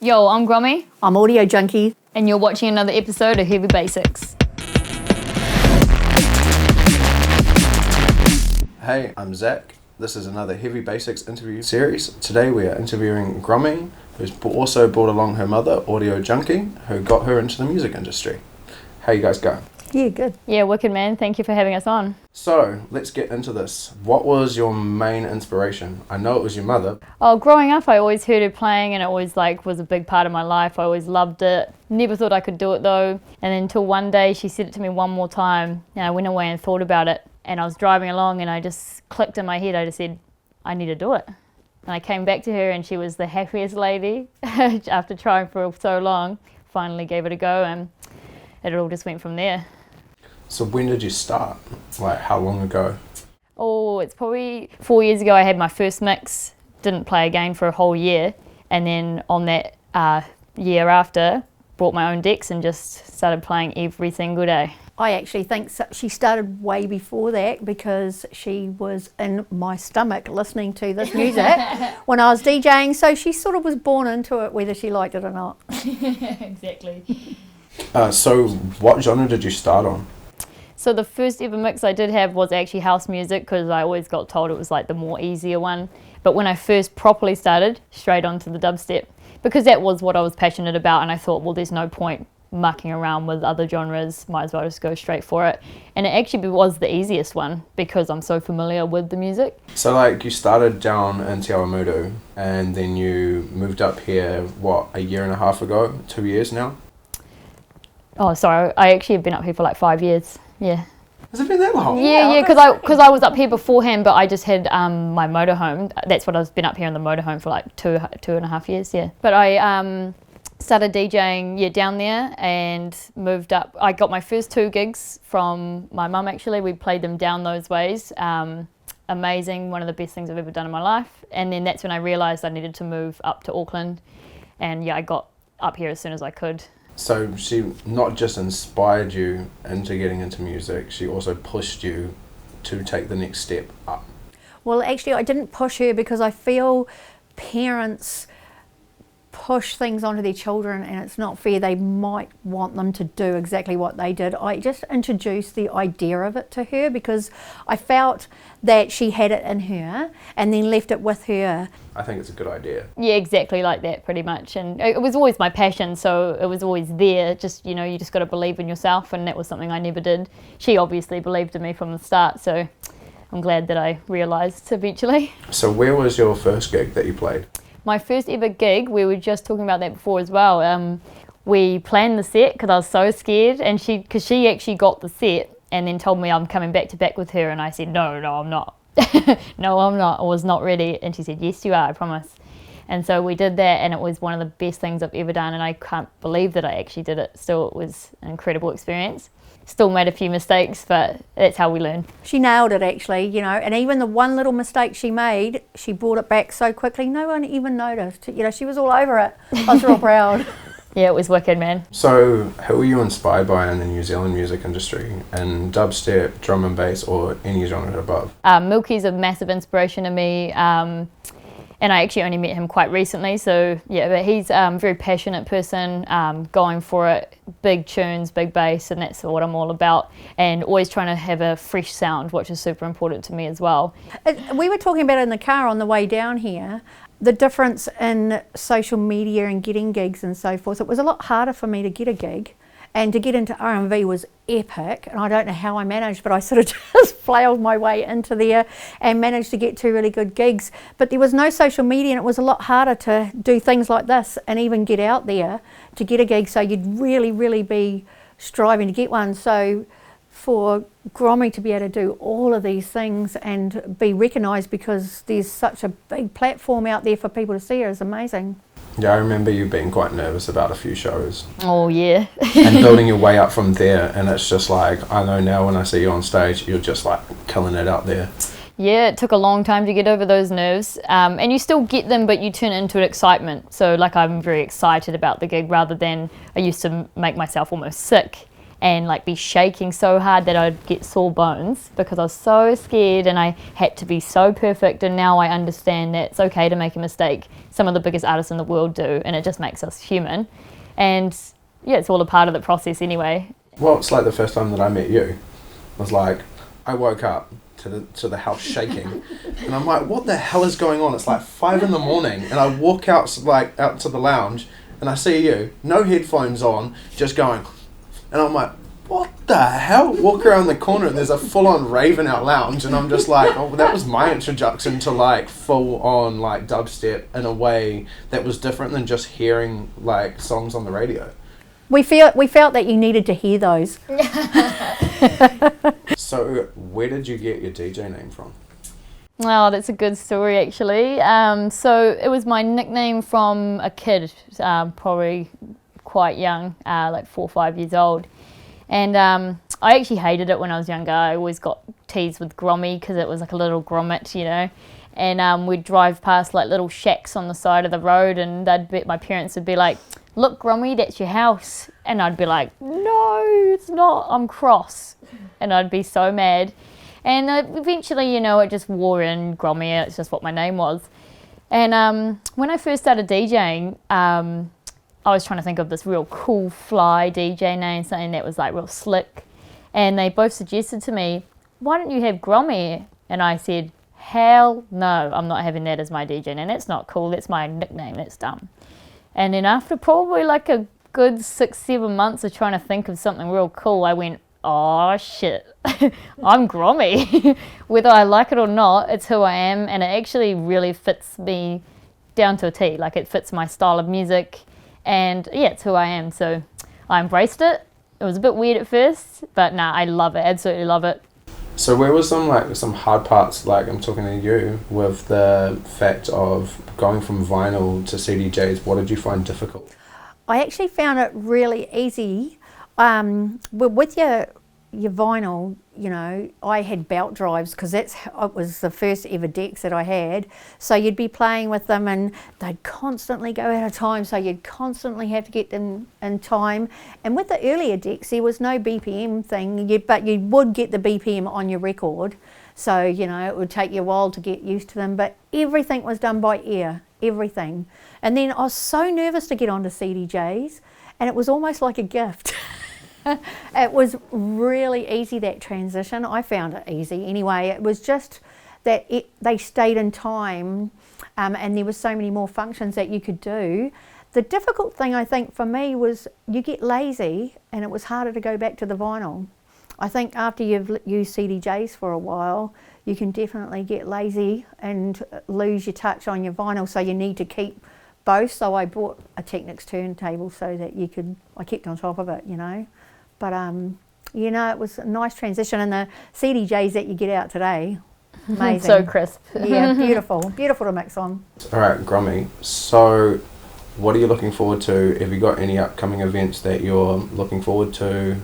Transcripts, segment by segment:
Yo, I'm Grommie. I'm Audio Junkie. And you're watching another episode of Heavy Basics. Hey, I'm Zach. This is another Heavy Basics interview series. Today we are interviewing Grommie, who's also brought along her mother, Audio Junkie, who got her into the music industry. How you guys going? Yeah, good. Yeah, wicked man. Thank you for having us on. So, let's get into this. What was your main inspiration? I know it was your mother. Oh, growing up, I always heard her playing and it always was a big part of my life. I always loved it. Never thought I could do it though. And then until one day she said it to me one more time and I went away and thought about it. And I was driving along and I just clicked in my head. I just said, I need to do it. And I came back to her and she was the happiest lady after trying for so long. Finally gave it a go and it all just went from there. So when did you start? Like, how long ago? Oh, it's probably 4 years ago I had my first mix. Didn't play again for a whole year. And then on that year after, bought my own decks and just started playing every single day. I actually think she started way before that because she was in my stomach listening to this music when I was DJing. So she sort of was born into it, whether she liked it or not. Exactly. So what genre did you start on? So the first ever mix I did have was actually house music because I always got told it was like the more easier one. But when I first properly started, straight onto the dubstep because that was what I was passionate about and I thought, well, there's no point mucking around with other genres, might as well just go straight for it. And it actually was the easiest one because I'm so familiar with the music. So like you started down in Te Awamutu and then you moved up here, what, a year and a half ago, 2 years now? Oh, sorry, I actually have been up here for like 5 years. Yeah. Has it been that long? Yeah, because I was up here beforehand, but I just had my motorhome. That's what I've been up here in the motorhome for like two and a half years. Yeah. But I started DJing down there and moved up. I got my first 2 gigs from my mum actually. We played them down those ways. Amazing, one of the best things I've ever done in my life. And then that's when I realised I needed to move up to Auckland. And I got up here as soon as I could. So she not just inspired you into getting into music, she also pushed you to take the next step up. Well, actually, I didn't push her because I feel parents push things onto their children and it's not fair. They might want them to do exactly what they did. I just introduced the idea of it to her because I felt that she had it in her and then left it with her. I think it's a good idea. Yeah, exactly like that pretty much. And it was always my passion, so it was always there. Just, you just got to believe in yourself and that was something I never did. She obviously believed in me from the start, so I'm glad that I realised eventually. So where was your first gig that you played? My first ever gig, we were just talking about that before as well. We planned the set because I was so scared, and because she actually got the set and then told me I'm coming back to back with her, and I said, no, I'm not. No, I'm not. I was not ready. And she said, yes, you are, I promise. And so we did that, and it was one of the best things I've ever done, and I can't believe that I actually did it. Still, it was an incredible experience. Still made a few mistakes, but that's how we learn. She nailed it actually, and even the one little mistake she made, she brought it back so quickly, no one even noticed. She was all over it. I was real proud. Yeah, it was wicked, man. So who were you inspired by in the New Zealand music industry? And dubstep, drum and bass, or any genre above? Milky's a massive inspiration to me. And I actually only met him quite recently, so yeah, but he's a very passionate person, going for it, big tunes, big bass, and that's what I'm all about, and always trying to have a fresh sound, which is super important to me as well. We were talking about it in the car on the way down here, the difference in social media and getting gigs and so forth. It was a lot harder for me to get a gig. And to get into R&B was epic, and I don't know how I managed, but I sort of just flailed my way into there and managed to get 2 really good gigs. But there was no social media, and it was a lot harder to do things like this and even get out there to get a gig, so you'd really, really be striving to get one. So for Grommie to be able to do all of these things and be recognised because there's such a big platform out there for people to see her is amazing. Yeah, I remember you being quite nervous about a few shows. Oh yeah. And building your way up from there, and it's just like, I know now when I see you on stage, you're just like killing it out there. Yeah, it took a long time to get over those nerves, and you still get them, but you turn it into excitement. So like I'm very excited about the gig rather than I used to make myself almost sick. and like be shaking so hard that I'd get sore bones because I was so scared and I had to be so perfect. And now I understand that it's okay to make a mistake. Some of the biggest artists in the world do, and it just makes us human. And yeah, it's all a part of the process anyway. Well, it's like the first time that I met you. It was like, I woke up to the house shaking, and I'm like, what the hell is going on? It's like 5 a.m, and I walk out to the lounge, and I see you, no headphones on, just going, and I'm like, what the hell? Walk around the corner and there's a full-on rave in our lounge, and I'm just like, oh, that was my introduction to like full-on like dubstep in a way that was different than just hearing like songs on the radio. We felt that you needed to hear those. So where did you get your DJ name from? Oh, that's a good story actually. So it was my nickname from a kid, probably quite young, like 4 or 5 years old. And I actually hated it when I was younger. I always got teased with Grommie because it was like a little grommet, you know. And we'd drive past like little shacks on the side of the road, and my parents would be like, look, Grommie, that's your house. And I'd be like, no, it's not, I'm cross. And I'd be so mad. And eventually, you know, it just wore in Grommie. It's just what my name was. And when I first started DJing, I was trying to think of this real cool fly DJ name, something that was like real slick. And they both suggested to me, why don't you have Grommie? And I said, hell no, I'm not having that as my DJ name. That's not cool. That's my nickname. That's dumb. And then after probably like a good 6-7 months of trying to think of something real cool, I went, oh shit, I'm Grommie. Whether I like it or not, it's who I am, and it actually really fits me down to a T. Like it fits my style of music, and yeah, it's who I am. So I embraced it. It was a bit weird at first, but nah, I love it, absolutely love it. So where was some hard parts, like I'm talking to you, with the fact of going from vinyl to Cdjs? What did you find difficult? I actually found it really easy. With your vinyl, you know, I had belt drives because it was the first ever decks that I had. So you'd be playing with them and they'd constantly go out of time, so you'd constantly have to get them in time. And with the earlier decks, there was no BPM thing, but you would get the BPM on your record. So, you know, it would take you a while to get used to them, but everything was done by ear, everything. And then I was so nervous to get onto Cdjs, and it was almost like a gift. It was really easy, that transition. I found it easy anyway. It was just that they stayed in time, and there were so many more functions that you could do. The difficult thing I think for me was you get lazy, and it was harder to go back to the vinyl. I think after you've used Cdjs for a while, you can definitely get lazy and lose your touch on your vinyl, so you need to keep both. So I bought a Technics turntable so that I kept on top of it, you know. But, you know, it was a nice transition, and the Cdjs that you get out today, amazing. So crisp. Yeah, beautiful. Beautiful to mix on. All right, Grommie, so what are you looking forward to? Have you got any upcoming events that you're looking forward to?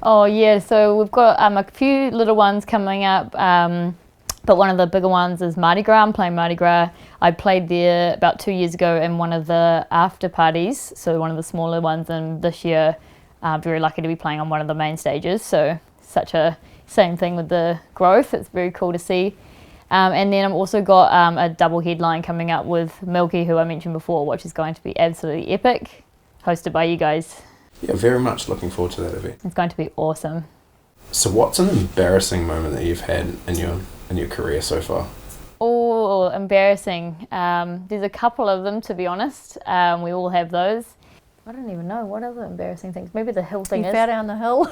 Oh yeah, so we've got a few little ones coming up, but one of the bigger ones is Mardi Gras. I'm playing Mardi Gras. I played there about 2 years ago in one of the after parties, so one of the smaller ones, and this year very lucky to be playing on one of the main stages, so such a same thing with the growth. It's very cool to see. And then I've also got a double headline coming up with Milky, who I mentioned before, which is going to be absolutely epic, hosted by you guys. Yeah, very much looking forward to that event. It's going to be awesome. So what's an embarrassing moment that you've had in your career so far? Oh, embarrassing. There's a couple of them, to be honest. We all have those. I don't even know what other embarrassing things. Maybe the hill thing You fell down the hill.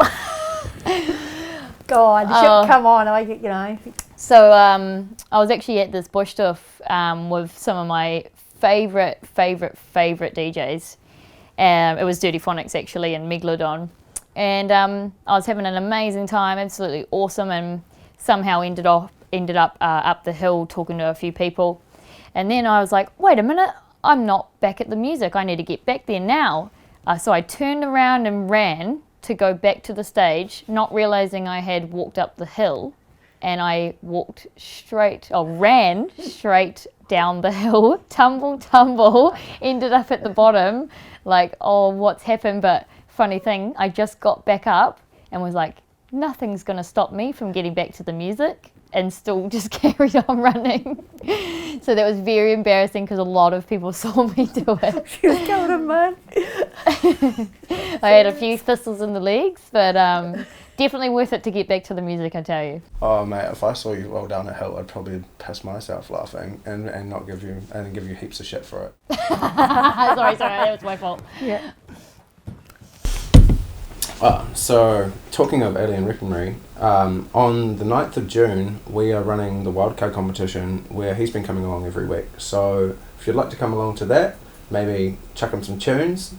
God, come on, you know. So I was actually at this bush stuff with some of my favourite DJs. It was Dirty Phonics actually in Megalodon. And I was having an amazing time, absolutely awesome, and somehow ended up up the hill talking to a few people. And then I was like, wait a minute, I'm not back at the music. I need to get back there now. So I turned around and ran to go back to the stage, not realising I had walked up the hill. And I ran straight down the hill, tumble, ended up at the bottom, like, oh, what's happened? But funny thing, I just got back up and was like, nothing's going to stop me from getting back to the music, and still just carried on running. So that was very embarrassing because a lot of people saw me do it. She was covered in mud. I had a few thistles in the legs, but definitely worth it to get back to the music, I tell you. Oh mate, if I saw you roll down a hill, I'd probably piss myself laughing and not give you heaps of shit for it. sorry, that was my fault. Yeah. So, talking of alien weaponry, on the 9th of June, we are running the wildcard competition where he's been coming along every week. So, if you'd like to come along to that, maybe chuck him some tunes,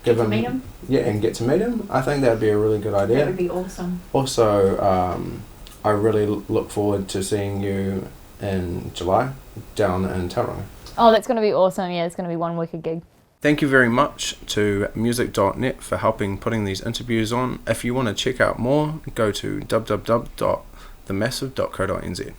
Meet him. Yeah, and get to meet him. I think that would be a really good idea. That would be awesome. Also, I really look forward to seeing you in July down in Tauranga. Oh, that's going to be awesome. Yeah, it's going to be one wicked gig. Thank you very much to music.net for helping putting these interviews on. If you want to check out more, go to www.themassive.co.nz.